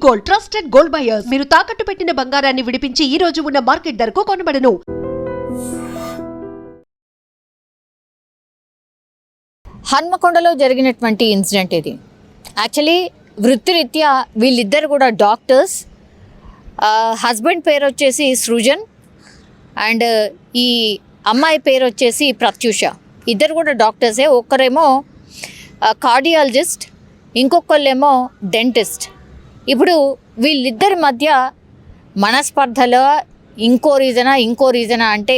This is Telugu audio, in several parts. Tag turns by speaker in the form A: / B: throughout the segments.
A: Gold, trusted gold buyers. మీరు తాకట్టు పెట్టిన బంగారాన్ని విడిపించి ఈ రోజు ఉన్న మార్కెట్ ధరకు కొనబడను.
B: హన్మకొండలో జరిగినటువంటి ఇన్సిడెంట్ ఇది. యాక్చువల్లీ వృత్తిరీత్యా వీళ్ళిద్దరు కూడా డాక్టర్స్. హస్బెండ్ పేరు వచ్చేసి సృజన్ అండ్ ఈ అమ్మాయి పేరు వచ్చేసి ప్రత్యూష. ఇద్దరు కూడా డాక్టర్సే. ఒక్కరేమో కార్డియాలజిస్ట్, ఇంకొకళ్ళేమో డెంటిస్ట్. ఇప్పుడు వీళ్ళిద్దరి మధ్య మనస్పర్ధలో ఇంకో రీజనా అంటే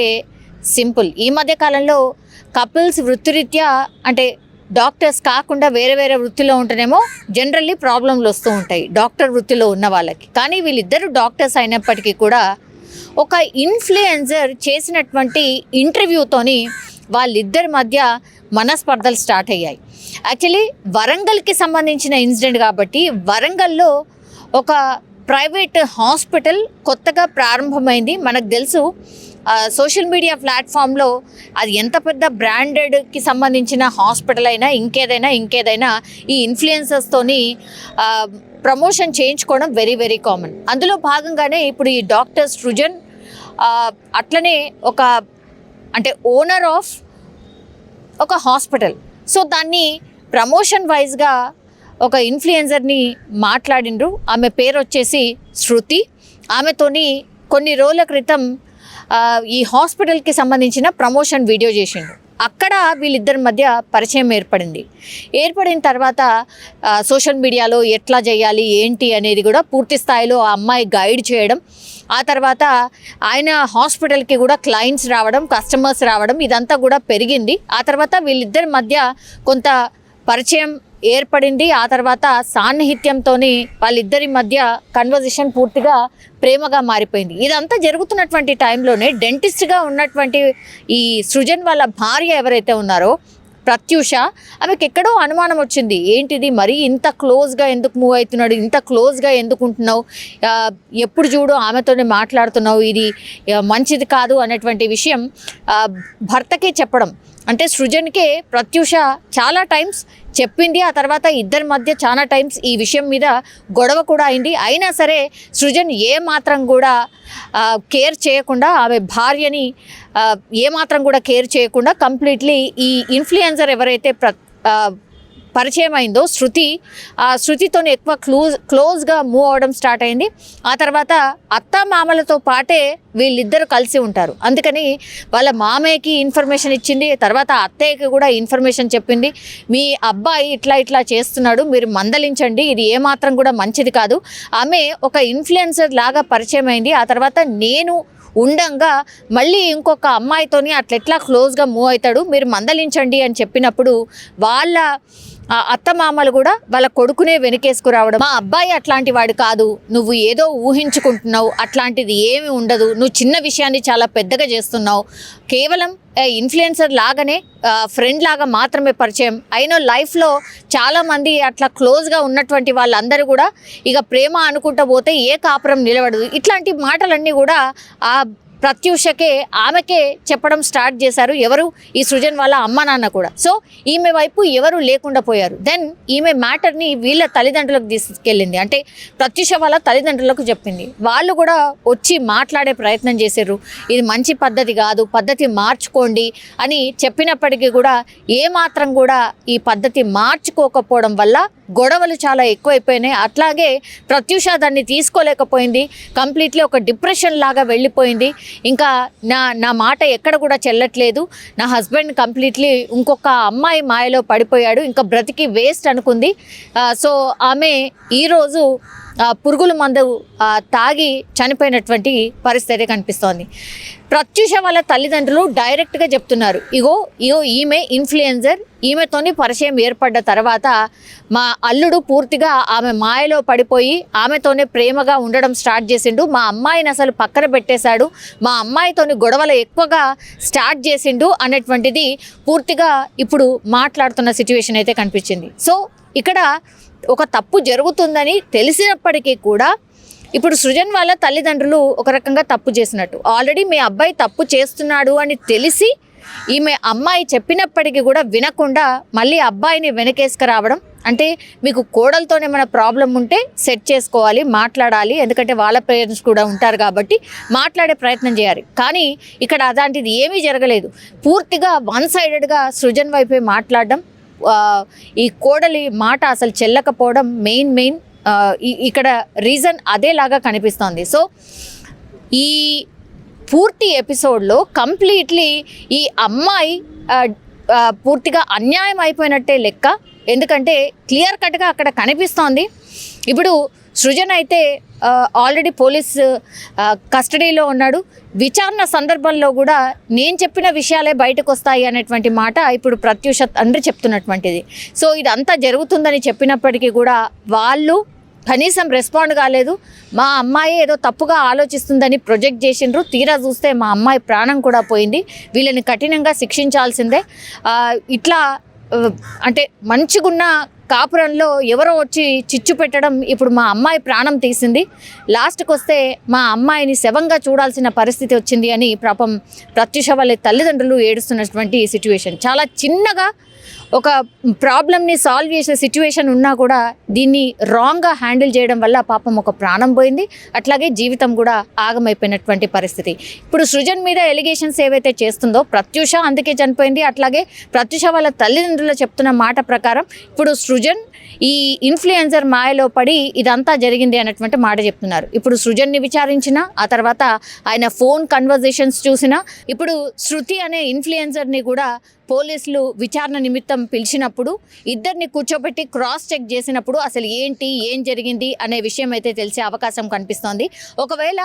B: సింపుల్. ఈ మధ్య కాలంలో కపుల్స్ వృత్తిరీత్యా అంటే డాక్టర్స్ కాకుండా వేరే వేరే వృత్తిలో ఉంటేనేమో జనరల్లీ ప్రాబ్లంలు వస్తూ ఉంటాయి డాక్టర్ వృత్తిలో ఉన్న వాళ్ళకి. కానీ వీళ్ళిద్దరు డాక్టర్స్ అయినప్పటికీ కూడా ఒక ఇన్ఫ్లుయెన్సర్ చేసినటువంటి ఇంటర్వ్యూతోని వాళ్ళిద్దరి మధ్య మనస్పర్ధలు స్టార్ట్ అయ్యాయి. యాక్చువల్లీ వరంగల్కి సంబంధించిన ఇన్సిడెంట్ కాబట్టి వరంగల్లో ఒక ప్రైవేట్ హాస్పిటల్ కొత్తగా ప్రారంభమైంది. మనకు తెలుసు సోషల్ మీడియా ప్లాట్ఫామ్లో అది ఎంత పెద్ద బ్రాండెడ్కి సంబంధించిన హాస్పిటల్ అయినా ఇంకేదైనా ఈ ఇన్ఫ్లుయెన్సర్స్తోని ప్రమోషన్ చేయించుకోవడం వెరీ వెరీ కామన్. అందులో భాగంగానే ఇప్పుడు ఈ డాక్టర్ సృజన్ అట్లనే ఒక అంటే ఓనర్ ఆఫ్ ఒక హాస్పిటల్. సో దాన్ని ప్రమోషన్ వైజ్గా ఒక ఇన్ఫ్లుయెన్సర్ని మాట్లాడిండ్రు. ఆమె పేరు వచ్చేసి శృతి. ఆమెతోని కొన్ని రోజుల క్రితం ఈ హాస్పిటల్కి సంబంధించిన ప్రమోషన్ వీడియో చేసిండు. అక్కడ వీళ్ళిద్దరి మధ్య పరిచయం ఏర్పడిన తర్వాత సోషల్ మీడియాలో ఎట్లా చేయాలి ఏంటి అనేది కూడా పూర్తి స్థాయిలో ఆ అమ్మాయి గైడ్ చేయడం, ఆ తర్వాత ఆయన హాస్పిటల్కి కూడా క్లయింట్స్ రావడం, కస్టమర్స్ రావడం, ఇదంతా కూడా పెరిగింది. ఆ తర్వాత వీళ్ళిద్దరి మధ్య కొంత పరిచయం ఏర్పడింది. ఆ తర్వాత సాన్నిహిత్యంతో వాళ్ళిద్దరి మధ్య కన్వర్జేషన్ పూర్తిగా ప్రేమగా మారిపోయింది. ఇదంతా జరుగుతున్నటువంటి టైంలోనే డెంటిస్ట్గా ఉన్నటువంటి ఈ సృజన్ వాళ్ళ భార్య ఎవరైతే ఉన్నారో ప్రత్యూష, ఆమెకి ఎక్కడో అనుమానం వచ్చింది. ఏంటిది మరి ఇంత క్లోజ్గా ఎందుకు మూవ్ అవుతున్నాడు, ఇంత క్లోజ్గా ఎందుకు ఉంటున్నావు, ఎప్పుడు చూడు ఆమెతోనే మాట్లాడుతున్నావు, ఇది మంచిది కాదు అనేటువంటి విషయం భర్తకే చెప్పడం. అంటే సృజన్కే ప్రత్యూష చాలా టైమ్స్ చెప్పింది. ఆ తర్వాత ఇద్దరి మధ్య చాలా టైమ్స్ ఈ విషయం మీద గొడవ కూడా అయింది. అయినా సరే సృజన్ ఏమాత్రం కూడా కేర్ చేయకుండా, ఆమె భార్యని ఏమాత్రం కూడా కేర్ చేయకుండా కంప్లీట్లీ ఈ ఇన్ఫ్లుయెన్సర్ ఎవరైతే పరిచయం అయిందో శృతి, ఆ శృతితో ఎక్కువ క్లోజ్గా మూవ్ అవ్వడం స్టార్ట్ అయింది. ఆ తర్వాత అత్త మామలతో పాటే వీళ్ళిద్దరు కలిసి ఉంటారు. అందుకని వాళ్ళ మామయ్యకి ఇన్ఫర్మేషన్ ఇచ్చింది, తర్వాత అత్తయ్యకి కూడా ఇన్ఫర్మేషన్ చెప్పింది. మీ అబ్బాయి ఇట్లా చేస్తున్నాడు, మీరు మందలించండి, ఇది ఏమాత్రం కూడా మంచిది కాదు. ఆమె ఒక ఇన్ఫ్లుయెన్సర్ లాగా పరిచయం అయింది. ఆ తర్వాత నేను ఉండంగా మళ్ళీ ఇంకొక అమ్మాయితోని అట్లెట్లా క్లోజ్గా మూవ్ అవుతాడు, మీరు మందలించండి అని చెప్పినప్పుడు వాళ్ళ అత్తమామలు కూడా వాళ్ళ కొడుకునే వెనకేసుకురావడం, మా అబ్బాయి అట్లాంటి వాడు కాదు, నువ్వు ఏదో ఊహించుకుంటున్నావు, అట్లాంటిది ఏమి ఉండదు, నువ్వు చిన్న విషయాన్ని చాలా పెద్దగా చేస్తున్నావు, కేవలం ఇన్ఫ్లుయెన్సర్ లాగానే ఫ్రెండ్ లాగా మాత్రమే పరిచయం అయిన లైఫ్లో చాలామంది అట్లా క్లోజ్గా ఉన్నటువంటి వాళ్ళందరూ కూడా ఇక ప్రేమ అనుకుంటూ పోతే ఏ కాపురం నిలబడదు, ఇట్లాంటి మాటలన్నీ కూడా ఆ ప్రత్యూషకే ఆమెకే చెప్పడం స్టార్ట్ చేశారు. ఎవరు? ఈ సృజన్ వాళ్ళ అమ్మ నాన్న కూడా. సో ఈమె వైపు ఎవరు లేకుండా పోయారు. దెన్ ఈమె మ్యాటర్ని వీళ్ళ తల్లిదండ్రులకు తీసుకెళ్ళింది, అంటే ప్రత్యూష వాళ్ళ తల్లిదండ్రులకు చెప్పింది. వాళ్ళు కూడా వచ్చి మాట్లాడే ప్రయత్నం చేశారు. ఇది మంచి పద్ధతి కాదు, పద్ధతి మార్చుకోండి అని చెప్పినప్పటికీ కూడా ఏమాత్రం కూడా ఈ పద్ధతి మార్చుకోకపోవడం వల్ల గొడవలు చాలా ఎక్కువైపోయినాయి. అట్లాగే ప్రత్యూష దాన్ని తీసుకోలేకపోయింది, కంప్లీట్లీ ఒక డిప్రెషన్ లాగా వెళ్ళిపోయింది. ఇంకా నా మాట ఎక్కడ కూడా చెల్లట్లేదు, నా హస్బెండ్ కంప్లీట్లీ ఇంకొక అమ్మాయి మాయలో పడిపోయాడు, ఇంకా బ్రతికి వేస్ట్ అనుకుంది. సో ఆమె ఈరోజు పురుగుల మందు తాగి చనిపోయినటువంటి పరిస్థితి కనిపిస్తోంది. ప్రత్యూష వాళ్ళ తల్లిదండ్రులు డైరెక్ట్గా చెప్తున్నారు, ఇగో ఈమె ఇన్ఫ్లుయెన్సర్, ఈమెతోని పరిచయం ఏర్పడ్డ తర్వాత మా అల్లుడు పూర్తిగా ఆమె మాయలో పడిపోయి ఆమెతోనే ప్రేమగా ఉండడం స్టార్ట్ చేసిండు, మా అమ్మాయిని అసలు పక్కన పెట్టేశాడు, మా అమ్మాయితోని గొడవలు ఎక్కువగా స్టార్ట్ చేసిండు అనేటువంటిది పూర్తిగా ఇప్పుడు మాట్లాడుతున్న సిచ్యువేషన్ అయితే కనిపించింది. సో ఇక్కడ ఒక తప్పు జరుగుతుందని తెలిసినప్పటికీ కూడా ఇప్పుడు సృజన్ వాళ్ళ తల్లిదండ్రులు ఒక రకంగా తప్పు చేసినట్టు, ఆల్రెడీ మీ అబ్బాయి తప్పు చేస్తున్నాడు అని తెలిసి ఈమె అమ్మాయి చెప్పినప్పటికీ కూడా వినకుండా మళ్ళీ అబ్బాయిని వెనకేసుకురావడం. అంటే మీకు కోడలతోనే ఏమైనా ప్రాబ్లం ఉంటే సెట్ చేసుకోవాలి, మాట్లాడాలి, ఎందుకంటే వాళ్ళ పేరెంట్స్ కూడా ఉంటారు కాబట్టి మాట్లాడే ప్రయత్నం చేయాలి. కానీ ఇక్కడ అలాంటిది ఏమీ జరగలేదు. పూర్తిగా వన్ సైడెడ్గా సృజన్ వైపే మాట్లాడడం, ఈ కోడలి మాట అసలు చెల్లకపోవడం మెయిన్ ఇక్కడ రీజన్ అదేలాగా కనిపిస్తోంది. సో ఈ పూర్తి ఎపిసోడ్లో కంప్లీట్లీ ఈ అమ్మాయి పూర్తిగా అన్యాయం అయిపోయినట్టే లెక్క. ఎందుకంటే క్లియర్ కట్గా అక్కడ కనిపిస్తోంది. ఇప్పుడు సృజన్ అయితే ఆల్రెడీ పోలీస్ కస్టడీలో ఉన్నాడు. విచారణ సందర్భంలో కూడా నేను చెప్పిన విషయాలే బయటకు వస్తాయి అనేటువంటి మాట ఇప్పుడు ప్రత్యూష తండ్రి చెప్తున్నటువంటిది. సో ఇదంతా జరుగుతుందని చెప్పినప్పటికీ కూడా వాళ్ళు కనీసం రెస్పాండ్ కాలేదు. మా అమ్మాయి ఏదో తప్పుగా ఆలోచిస్తుందని ప్రొజెక్ట్ చేసిండ్రు. తీరా చూస్తే మా అమ్మాయి ప్రాణం కూడా పోయింది. వీళ్ళని కఠినంగా శిక్షించాల్సిందే. ఇట్లా అంటే మంచిగున్న కాపురంలో ఎవరో వచ్చి చిచ్చు పెట్టడం ఇప్పుడు మా అమ్మాయి ప్రాణం తీసింది. లాస్ట్కి వస్తే మా అమ్మాయిని శవంగా చూడాల్సిన పరిస్థితి వచ్చింది అని పాపం ప్రత్యూష వాళ్ళ తల్లిదండ్రులు ఏడుస్తున్నటువంటి సిచ్యువేషన్. చాలా చిన్నగా ఒక ప్రాబ్లమ్ని సాల్వ్ చేసే సిచ్యువేషన్ ఉన్నా కూడా దీన్ని రాంగ్గా హ్యాండిల్ చేయడం వల్ల పాపం ఒక ప్రాణం పోయింది, అట్లాగే జీవితం కూడా ఆగమైపోయినటువంటి పరిస్థితి. ఇప్పుడు సృజన్ మీద ఎలిగేషన్స్ ఏవైతే చేస్తుందో ప్రత్యూష అందుకే చనిపోయింది. అట్లాగే ప్రత్యూష వాళ్ళ తల్లిదండ్రులు చెప్తున్న మాట ప్రకారం ఇప్పుడు సృజన్ ఈ ఇన్ఫ్లుయెన్సర్ మాయలో పడి ఇదంతా జరిగింది అన్నటువంటి మాట చెప్తున్నారు. ఇప్పుడు సృజన్ని విచారించిన ఆ తర్వాత ఆయన ఫోన్ కన్వర్జేషన్స్ చూసిన ఇప్పుడు శృతి అనే ఇన్ఫ్లుయెన్సర్ని కూడా పోలీసులు విచారణ నిమిత్తం పిలిచినప్పుడు ఇద్దరిని కూర్చోబెట్టి క్రాస్ చెక్ చేసినప్పుడు అసలు ఏం జరిగింది అనే విషయం అయితే తెలిసే అవకాశం కనిపిస్తోంది. ఒకవేళ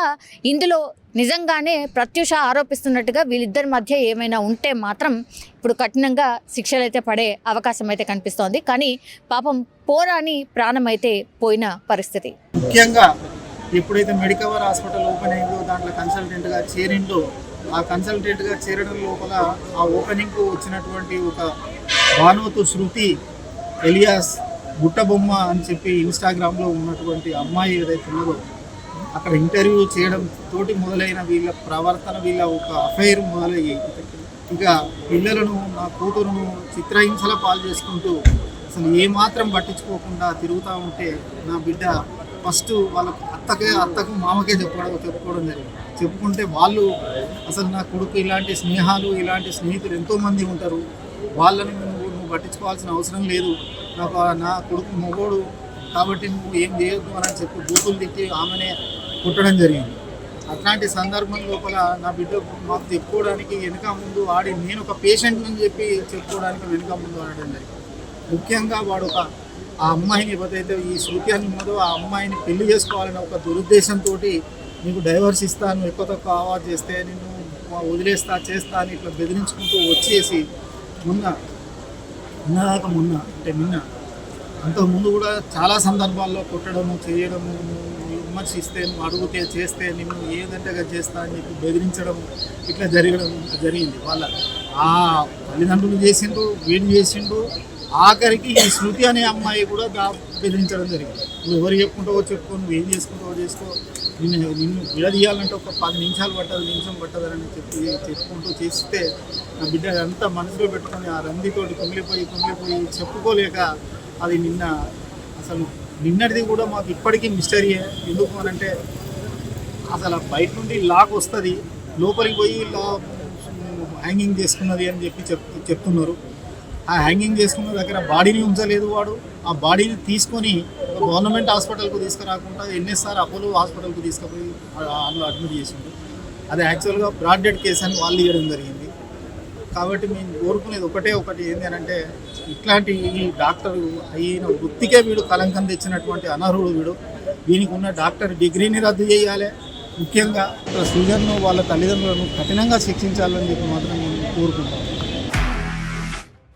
B: ఇందులో నిజంగానే ప్రత్యూష ఆరోపిస్తున్నట్టుగా వీళ్ళిద్దరి మధ్య ఏమైనా ఉంటే మాత్రం ఇప్పుడు కఠినంగా శిక్షలు అయితే పడే అవకాశం అయితే కనిపిస్తోంది. కానీ పాపం పోరాని ప్రాణం అయితే పోయిన పరిస్థితి.
C: ముఖ్యంగా ఎప్పుడైతే మెడికవర్ హాస్పిటల్ ఓపెన్ అయిందో దాంట్లో కన్సల్టెంట్గా చేరిందో ఆ కన్సల్టెంట్గా చేరడం లోపల ఆ ఓపెనింగ్కు వచ్చినటువంటి ఒక భానువతు శృతి ఎలియాస్ బుట్టబొమ్మ అని చెప్పి ఇన్స్టాగ్రామ్లో ఉన్నటువంటి అమ్మాయి ఏదైతే ఉన్నదో అక్కడ ఇంటర్వ్యూ చేయడం తోటి మొదలైన వీళ్ళ ప్రవర్తన, వీళ్ళ ఒక అఫైర్ మొదలయ్యి ఇక పిల్లలను, నా కూతురును చిత్రహింసల పాలు చేసుకుంటూ అసలు ఏమాత్రం పట్టించుకోకుండా తిరుగుతూ ఉంటే నా బిడ్డ ఫస్ట్ వాళ్ళకు అత్తకు మామకే చెప్పుకోవడం జరిగింది. చెప్పుకుంటే వాళ్ళు అసలు నా కొడుకు ఇలాంటి స్నేహాలు, ఇలాంటి స్నేహితులు ఎంతోమంది ఉంటారు, వాళ్ళని నువ్వు పట్టించుకోవాల్సిన అవసరం లేదు, నా కొడుకు మొగోడు కాబట్టి నువ్వు ఏం చేయొద్దు అని చెప్పి బూతులు తిట్టి ఆమెనే కుట్టడం జరిగింది. అట్లాంటి సందర్భం లోపల నా బిడ్డ మాకు చెప్పుకోవడానికి వెనుక ముందు ఆడి నేను ఒక పేషెంట్ అని చెప్పి చెప్పుకోవడానికి వెనుక ముందు ఆడడం జరిగింది. ముఖ్యంగా వాడు ఆ అమ్మాయిని ఏదైతే ఈ శృతి అని ఉన్నదో ఆ అమ్మాయిని పెళ్లి చేసుకోవాలని ఒక దురుద్దేశంతో నీకు డైవర్స్ ఇస్తాను, ఎక్కువ తక్కువ ఆవాజ్ చేస్తే నిన్ను వదిలేస్తా చేస్తా అని ఇట్లా బెదిరించుకుంటూ వచ్చేసి మొన్న అంటే అంతకుముందు కూడా చాలా సందర్భాల్లో కొట్టడము, చేయడము, విమర్శిస్తే నువ్వు అడిగితే చేస్తే నిన్ను ఏదంటే చేస్తా అని చెప్పి బెదిరించడం ఇట్లా జరిగింది. వాళ్ళ ఆ తల్లిదండ్రులు చేసిండు, వీడు చేసిండు, ఆఖరికి ఈ శృతి అనే అమ్మాయి కూడా బెదిరించడం జరిగింది. నువ్వు ఎవరు చెప్పుకో, నువ్వు ఏం చేసుకుంటావో చేసుకో, నిన్ను విడదీయాలంటే ఒక 10 నిమిషాలు నిమిషం పట్టదని చెప్పి చెప్పుకుంటూ చేస్తే నా బిడ్డ అంతా మనసులో పెట్టుకొని ఆ రందితోటి కుమిలిపోయి చెప్పుకోలేక అది నిన్నటిది కూడా మాకు ఇప్పటికీ మిస్టరీయే. ఎందుకు అనంటే అసలు బయట నుండి లాక్ వస్తుంది, లోపలికి పోయి హ్యాంగింగ్ చేసుకున్నది అని చెప్పి చెప్తున్నారు. ఆ హ్యాంగింగ్ చేసుకున్న దగ్గర బాడీని ఉంచలేదు వాడు. ఆ బాడీని తీసుకొని గవర్నమెంట్ హాస్పిటల్కు తీసుకురాకుండా ఎన్ఎస్ఆర్ అపోలో హాస్పిటల్కు తీసుకుపోయి అందులో అడ్మిట్ చేసిండు. అది యాక్చువల్గా బ్రాడ్ డెడ్ కేసు అని వాళ్ళు ఇవ్వడం జరిగింది. కాబట్టి మేము కోరుకునేది ఒకటి ఏంటి అని అంటే ఇట్లాంటి ఈ డాక్టర్ అయిన వృత్తికే వీడు కలంకం తెచ్చినటువంటి అనర్హుడు వీడు. దీనికి ఉన్న డాక్టర్ డిగ్రీని రద్దు చేయాలి. ముఖ్యంగా సృజన్ను వాళ్ళ తల్లిదండ్రులను కఠినంగా శిక్షించాలని చెప్పి మాత్రం మేము కోరుకుంటాం.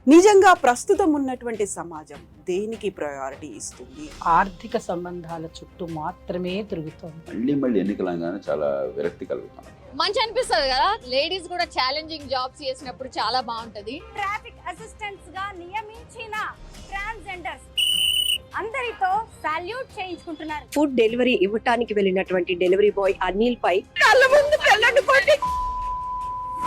D: నిజంగా ప్రస్తుతం ఉన్నటువంటి సమాజం దేనికి ప్రయారిటీ ఇస్తుంది?
E: ఆర్థిక సంబంధాల చుట్టూ మాత్రమే తిరుగుతుంది.
F: మళ్ళీ ఎన్నికలంగానే చాలా విరక్తి కలుగుతాం.
B: మంచి అనిపిస్తుంది కదా, లేడీస్ కూడా ఛాలెంజింగ్ జాబ్స్ చేసినప్పుడు చాలా బాగుంటది.
G: ట్రాఫిక్ అసిస్టెంట్స్ గా నియమించిన ట్రాన్స్జెండర్స్ అందరితో సాల్యూట్ చేయించుకుంటున్నారు.
H: ఫుడ్ డెలివరీ ఇవ్వటానికి వెళ్ళినటువంటి డెలివరీ బాయ్ అనిల్ పై కళ్ళ ముందు